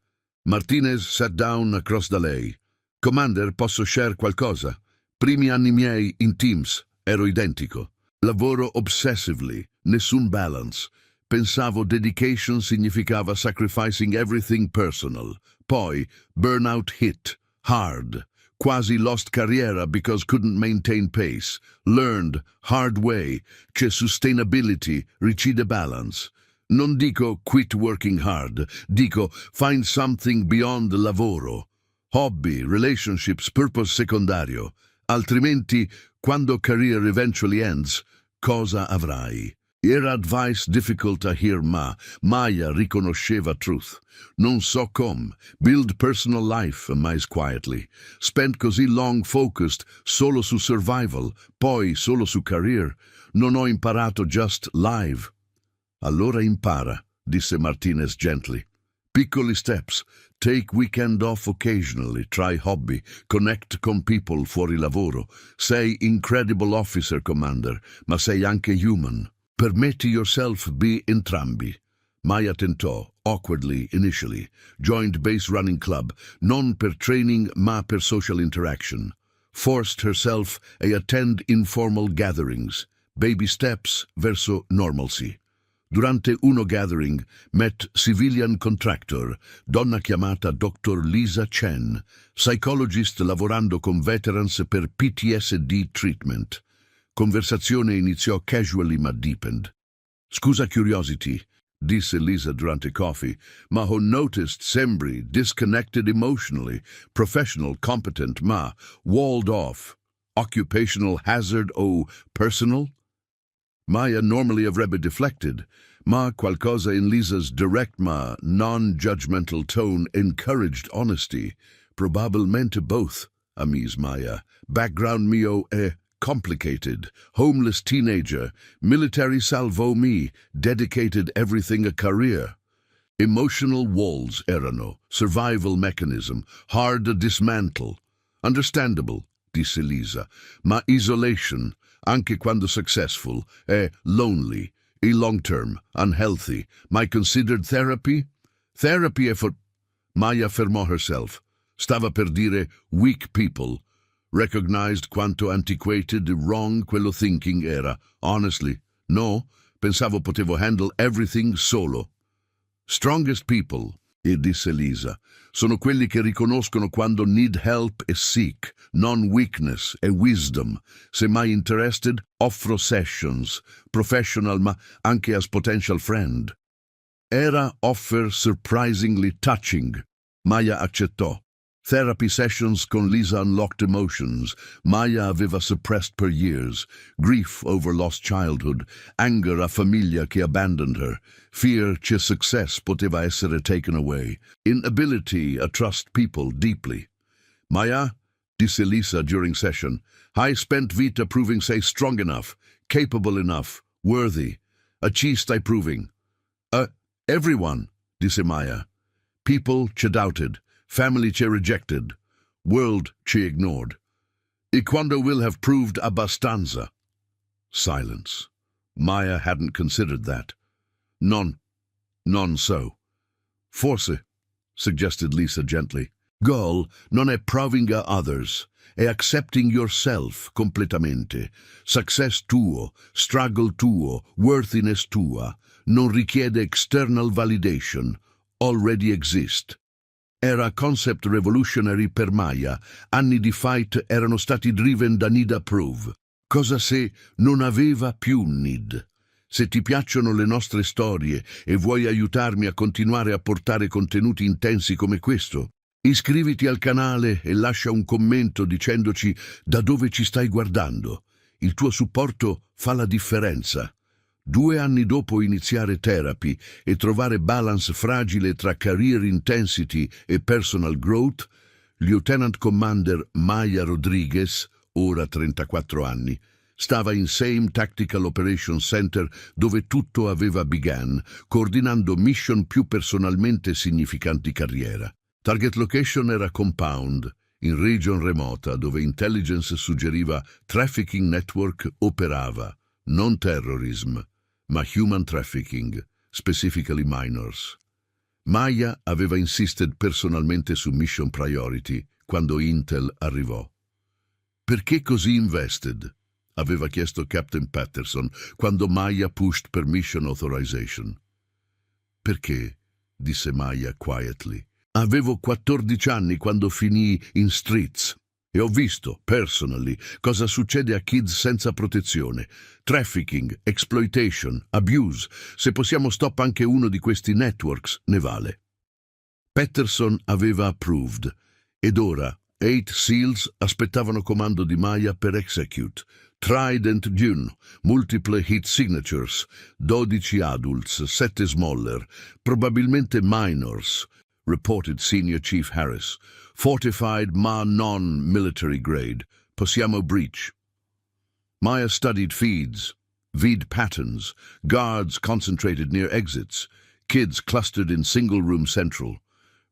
A: Martinez sat down across da lei. Commander, posso share qualcosa? Primi anni miei in Teams, ero identico. Lavoro obsessively, nessun balance. Pensavo dedication significava sacrificing everything personal. Poi, burnout hit, hard. Quasi lost carriera because couldn't maintain pace. Learned, hard way, che sustainability ricide balance. Non dico quit working hard, dico find something beyond lavoro. Hobby, relationships, purpose secondario. Altrimenti, quando career eventually ends, cosa avrai? Era advice difficult to hear ma Maya riconosceva truth. Non so com, build personal life, mais quietly. Spent così long focused solo su survival, poi solo su career. Non ho imparato just live. Allora impara, disse Martinez gently. Piccoli steps. Take weekend off occasionally, try hobby, connect con people fuori lavoro. Sei incredible officer, commander, ma sei anche human. Permetti yourself be entrambi. Maya tentò, awkwardly initially, joined base running club, non per training ma per social interaction. Forced herself a attend informal gatherings, baby steps verso normalcy. Durante uno gathering, met civilian contractor, donna chiamata Dr. Lisa Chen, psychologist lavorando con veterans per PTSD treatment. Conversazione iniziò casually ma deepened. Scusa curiosity, disse Lisa durante coffee, ma ho noticed sembri disconnected emotionally, professional, competent ma walled off. Occupational hazard o personal? Maya normally avrebbe deflected, ma qualcosa in Lisa's direct ma non-judgmental tone encouraged honesty. Probabilmente both, ammise Maya. Background mio è complicated. Homeless teenager, military salvo me, dedicated everything a career. Emotional walls erano, survival mechanism, hard to dismantle. Understandable, disse Lisa, ma isolation, anche quando successful, è lonely, e long term, unhealthy. Mai considered therapy? Therapy è for... Maya fermò herself. Stava per dire weak people. Recognized quanto antiquated e wrong quello thinking era. Honestly, no, pensavo potevo handle everything solo. Strongest people, e disse Lisa, sono quelli che riconoscono quando need help e seek, non weakness e wisdom. Se mai interested, offro sessions, professional ma anche as potential friend. Era offer surprisingly touching. Maya accettò. Therapy sessions con Lisa unlocked emotions Maya aveva suppressed per years, grief over lost childhood, anger a famiglia che abandoned her, fear che success poteva essere taken away, inability to trust people deeply. Maya, disse Lisa during session, hai spent vita proving sei strong enough, capable enough, worthy. A ci stai proving. Everyone, disse Maya. People ci doubted. Family ci rejected, world ci ignored. E quando will have proved abbastanza? Silence. Maya hadn't considered that. Non so. Forse, suggested Lisa gently. Goal non è proving a others, è accepting yourself completamente. Success tuo, struggle tuo, worthiness tua, non richiede external validation, already exist. Era concept revolutionary per Maya, anni di fight erano stati driven da need approve. Cosa se non aveva più need? Se ti piacciono le nostre storie e vuoi aiutarmi a continuare a portare contenuti intensi come questo, iscriviti al canale e lascia un commento dicendoci da dove ci stai guardando. Il tuo supporto fa la differenza. 2 anni dopo iniziare therapy e trovare balance fragile tra career intensity e personal growth, Lieutenant Commander Maya Rodriguez, ora 34 anni, stava in Same Tactical Operations Center dove tutto aveva began, coordinando mission più personalmente significanti carriera. Target location era Compound, in region remota dove intelligence suggeriva trafficking network operava, non terrorism, ma human trafficking, specifically minors. Maya aveva insisted personalmente su mission priority quando Intel arrivò. Perché così invested? Aveva chiesto Captain Patterson quando Maya pushed per mission authorization. Perché? Disse Maya quietly. Avevo 14 anni quando finii in Streets. E ho visto, personally, cosa succede a kids senza protezione. Trafficking, exploitation, abuse. Se possiamo stop anche uno di questi networks, ne vale. Patterson aveva approved. Ed ora, 8 SEALs aspettavano comando di Maya per execute. Trident Dune, multiple hit signatures, 12 adults, 7 smaller, probabilmente minors, reported Senior Chief Harris. Fortified ma non-military grade. Possiamo breach. Maya studied feeds, feed patterns, guards concentrated near exits, kids clustered in single-room central.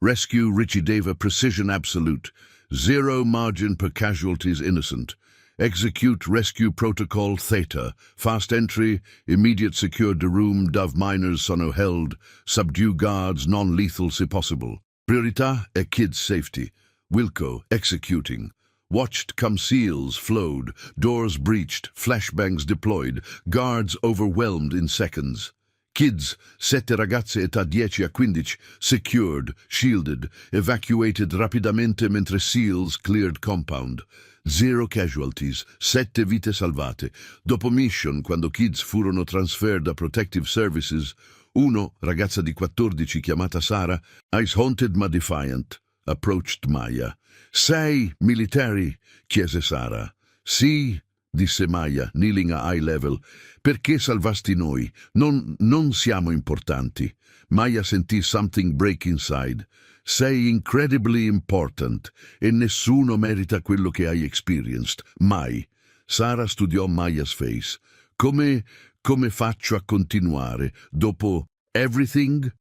A: Rescue Richideva precision absolute, 0 margin per casualties innocent. Execute rescue protocol theta, fast entry, immediate secure the room, dove minors sono held, subdue guards non-lethal se possible. Priorità è kids safety. Wilco executing. Watched come SEALs flowed, doors breached, flashbangs deployed, guards overwhelmed in seconds. Kids, 7 ragazze età 10 a 15, secured, shielded, evacuated rapidamente mentre SEALs cleared compound. 0 casualties, 7 vite salvate. Dopo mission, quando kids furono transferred a protective services, 1, ragazza di 14 chiamata Sara, ice haunted ma defiant, approached Maya. 6, militari, chiese Sara. Sì, disse Maya, kneeling a eye level. Perché salvasti noi? Non siamo importanti. Maya sentì something break inside. Sei incredibly important e nessuno merita quello che hai experienced. Mai. Sara studiò Maya's face. Come faccio a continuare dopo everything?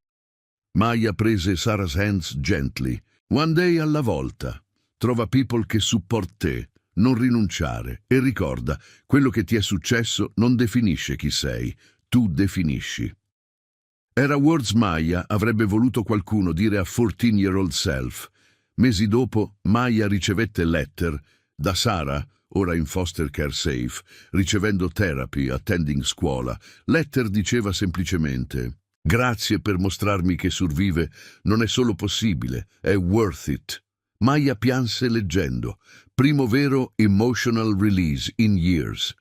A: Maya prese Sarah's hands gently. One day alla volta. Trova people che support te. Non rinunciare. E ricorda, quello che ti è successo non definisce chi sei. Tu definisci. Era words Maya avrebbe voluto qualcuno dire a 14-year-old self. Mesi dopo, Maya ricevette letter da Sarah, ora in foster care safe, ricevendo therapy, attending scuola. Letter diceva semplicemente: grazie per mostrarmi che survive non è solo possibile, è worth it. Maya pianse leggendo. Primo vero emotional release in years.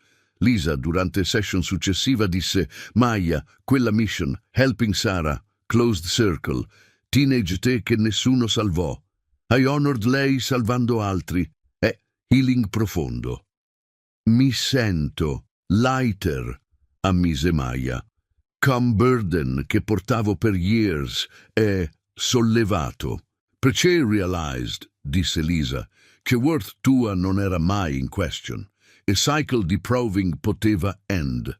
A: Lisa, durante session successiva, disse: Maya, quella mission, helping Sarah, closed circle, teenage te che nessuno salvò. Hai honored lei salvando altri. È healing profondo. Mi sento lighter, ammise Maya. Come burden che portavo per years è sollevato. Perché realized, disse Lisa, che worth tua non era mai in question. Il cycle di proving poteva end.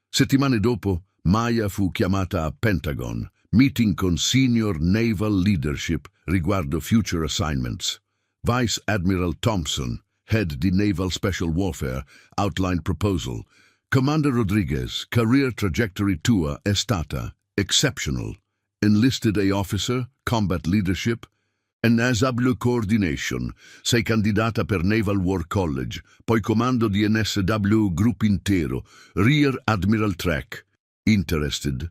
A: Settimane dopo, Maya fu chiamata a Pentagon, meeting con senior naval leadership riguardo future assignments. Vice Admiral Thompson, head di Naval Special Warfare, outlined proposal. Commander Rodriguez, career trajectory tua è stata exceptional. Enlisted A officer, combat leadership, NSW Coordination, sei candidata per Naval War College, poi comando di NSW Group intero, Rear Admiral Track. Interested.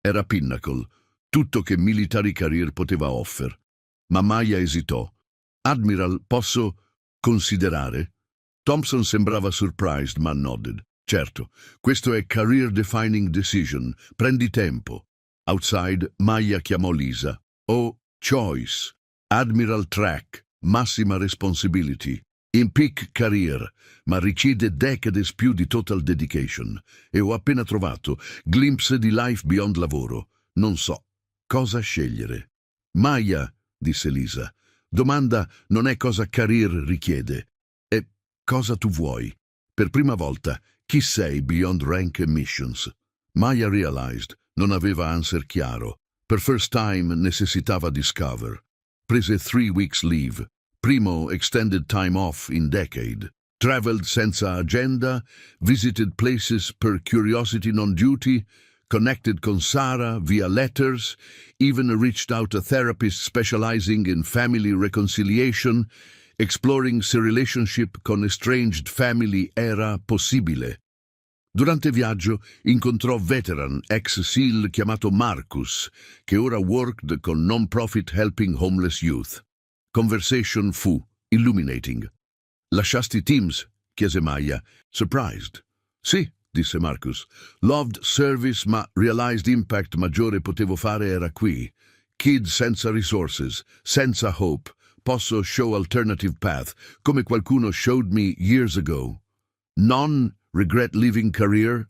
A: Era pinnacle, tutto che military career poteva offer. Ma Maya esitò. Admiral, posso considerare? Thompson sembrava surprised, ma nodded. Certo, questo è career defining decision, prendi tempo. Outside, Maya chiamò Lisa. Oh, choice. Admiral Track, massima responsibility. In peak career, ma richiede decades più di total dedication. E ho appena trovato glimpse di life beyond lavoro. Non so cosa scegliere. Maya, disse Lisa, domanda non è cosa career richiede, è cosa tu vuoi. Per prima volta, chi sei beyond rank e missions? Maya realized, non aveva answer chiaro. Per first time necessitava discover. Prese 3 weeks leave, primo extended time off in decade. Traveled senza agenda, visited places per curiosity non duty, connected con Sarah via letters, even reached out a therapist specializing in family reconciliation, exploring se relationship con estranged family era possibile. Durante viaggio incontrò veteran ex SEAL chiamato Marcus, che ora worked con non-profit helping homeless youth. Conversation fu illuminating. Lasciasti Teams? Chiese Maya, surprised. Sì, disse Marcus. Loved service, ma realized impact maggiore potevo fare era qui. Kid senza resources, senza hope. Posso show alternative path, come qualcuno showed me years ago. Non regret leaving career?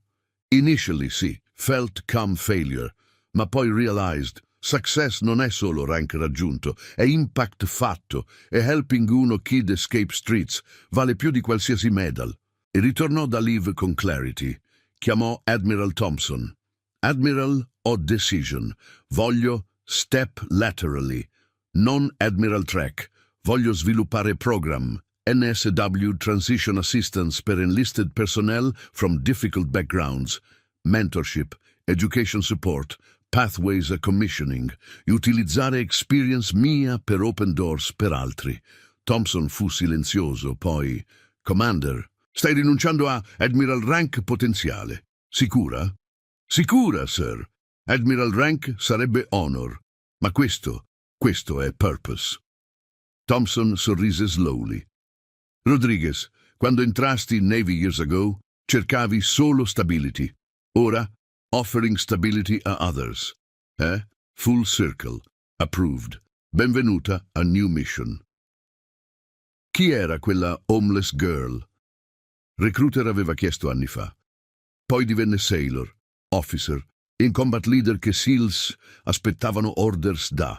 A: Initially sì, felt come failure, ma poi realized, success non è solo rank raggiunto, è impact fatto, e helping uno kid escape streets vale più di qualsiasi medal. E ritornò da leave con clarity. Chiamò Admiral Thompson. Admiral, ho decision. Voglio step laterally. Non Admiral Track. Voglio sviluppare program. NSW Transition Assistance per enlisted personnel from difficult backgrounds, mentorship, education support, pathways a commissioning, utilizzare experience mia per open doors per altri. Thompson fu silenzioso, poi: Commander, stai rinunciando a Admiral Rank potenziale. Sicura? Sicura, sir. Admiral Rank sarebbe honor, ma questo è purpose. Thompson sorrise slowly. Rodriguez, quando entrasti in Navy years ago, cercavi solo stability. Ora, offering stability a others. Full circle. Approved. Benvenuta a new mission. Chi era quella homeless girl? Recruiter aveva chiesto anni fa. Poi divenne sailor, officer, in combat leader che SEALs aspettavano orders da.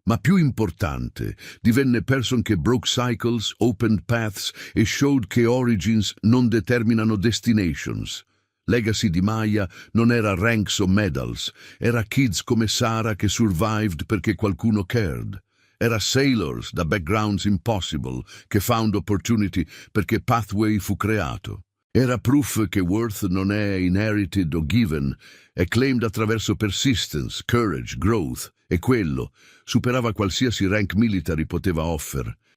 A: Ma più importante, divenne person che broke cycles, opened paths e showed che origins non determinano destinations. Legacy di Maya non era ranks o medals, era kids come Sara che survived perché qualcuno cared. Era sailors da backgrounds impossible che found opportunity perché pathway fu creato. Era proof che worth non è inherited o given, è claimed attraverso persistence, courage, growth, e quello superava qualsiasi rank military poteva offer.